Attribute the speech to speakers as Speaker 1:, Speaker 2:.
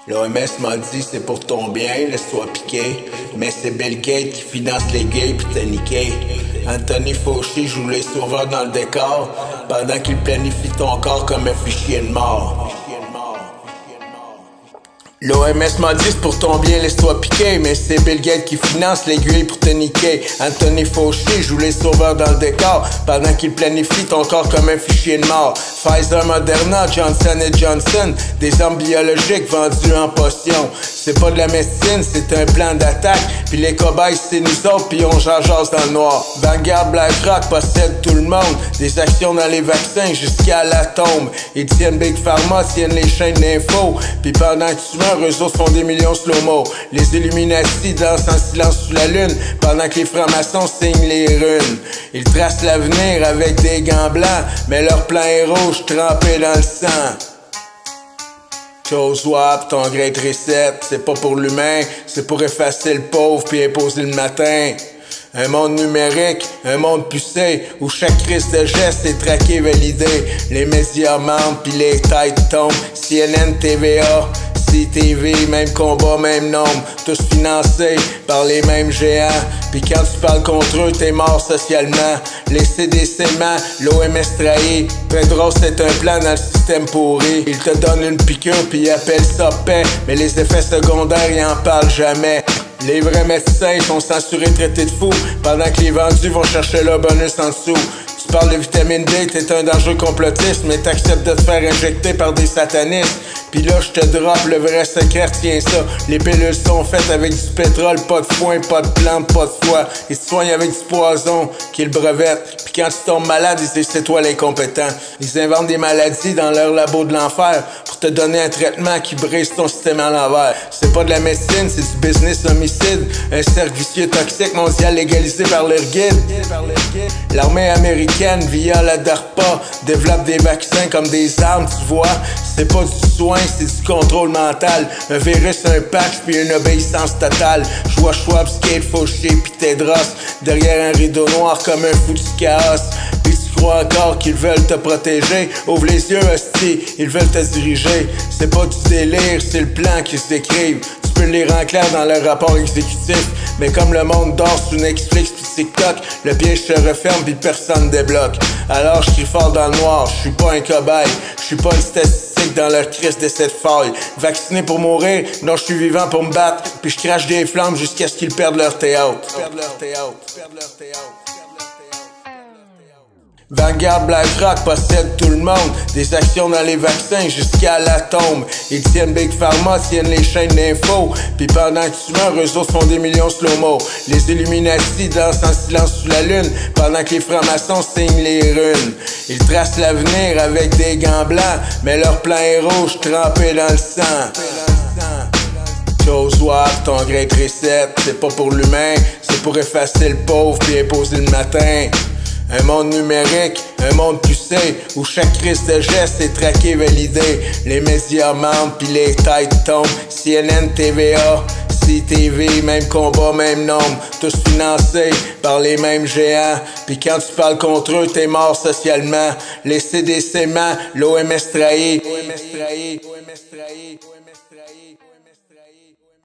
Speaker 1: L'OMS m'a dit c'est pour ton bien, laisse-toi piquer. Mais c'est Bill Gates qui finance les gays pis t'es niqué. Anthony Fauci joue les sauveurs dans le décor pendant qu'il planifie ton corps comme un fichier de mort. L'OMS m'a dit c'est pour ton bien, laisse-toi piquer. Mais c'est Bill Gates qui finance l'aiguille pour te niquer. Anthony Fauci joue les sauveurs dans le décor pendant qu'il planifie ton corps comme un fichier de mort. Pfizer, Moderna, Johnson & Johnson, des armes biologiques vendues en potion. C'est pas de la médecine, c'est un plan d'attaque. Puis les cobayes c'est nous autres, puis on jase dans le noir. Vanguard, BlackRock possède tout le monde. Des actions dans les vaccins jusqu'à la tombe. Ils tiennent Big Pharma, tiennent les chaînes d'infos. Puis pendant que tu meurs, eux autres font des millions slow-mo. Les Illuminati dansent en silence sous la lune pendant que les francs-maçons signent les runes. Ils tracent l'avenir avec des gants blancs, mais leur plan est rouge trempé dans le sang. Chose WAP, ton Great Reset, c'est pas pour l'humain, c'est pour effacer le pauvre puis imposer le matin. Un monde numérique, un monde pucé, où chaque crise de geste est traqué, validé. Les médias mentent pis les têtes tombent. CNN, TVA, CTV, même combat, même nombre. Tous financés par les mêmes géants. Pis quand tu parles contre eux, t'es mort socialement. Les CDC ment, l'OMS trahit. Pedro, c'est un plan dans le système pourri. Ils te donnent une piqûre pis ils appellent ça paix. Mais les effets secondaires, ils en parlent jamais. Les vrais médecins sont censurés, traités de fous, pendant que les vendus vont chercher leur bonus en dessous. Tu parles de vitamine D, t'es un dangereux complotiste, mais t'acceptes de te faire injecter par des satanistes. Pis là je te drop le vrai secret, tiens ça. Les pilules sont faites avec du pétrole, pas de foin, pas de plantes, pas de foie. Ils se soignent avec du poison qu'ils brevettent. Pis quand tu tombes malade, ils disent c'est toi l'incompétent. Ils inventent des maladies dans leur labo de l'enfer pour te donner un traitement qui brise ton système à l'envers. C'est pas de la médecine, c'est du business homicide. Un cercle vicieux toxique mondial légalisé par leur guide. L'armée américaine, via la DARPA, développe des vaccins comme des armes, tu vois. C'est pas du soin, c'est du contrôle mental. Un virus, un patch, puis une obéissance totale. Je vois Schwab, Skate, Fauché, pis Tedros derrière un rideau noir comme un fou du chaos. Pis tu crois encore qu'ils veulent te protéger? Ouvre les yeux, hostie, ils veulent te diriger. C'est pas du délire, c'est le plan qu'ils se décrivent. Tu peux le lire en clair dans leur rapport exécutif. Mais comme le monde dort sous Netflix pis TikTok, le piège se referme pis personne débloque. Alors je crie fort dans le noir, je suis pas un cobaye, je suis pas une statistique dans leur crise de cette faille. Vacciné pour mourir, non je suis vivant pour me battre, puis je crache des flammes jusqu'à ce qu'ils perdent leur théâtre. Vanguard, BlackRock possède tout le monde. Des actions dans les vaccins jusqu'à la tombe. Ils tiennent Big Pharma, tiennent les chaînes d'infos. Puis pendant que tu meurs, eux autres font des millions slow-mo. Les Illuminati dansent en silence sous la lune pendant que les francs-maçons signent les runes. Ils tracent l'avenir avec des gants blancs, mais leur plan est rouge trempé dans le sang. Chose WAP, ton Great Reset, c'est pas pour l'humain, c'est pour effacer le pauvre puis imposer le matin. Un monde numérique, un monde pucé, où chaque crise de geste est traqué, validé. Les médias mentent pis les têtes tombent. CNN, TVA, CTV, même combat, même nombre. Tous financés par les mêmes géants. Pis quand tu parles contre eux, t'es mort socialement. Les CDC ment, l'OMS trahit.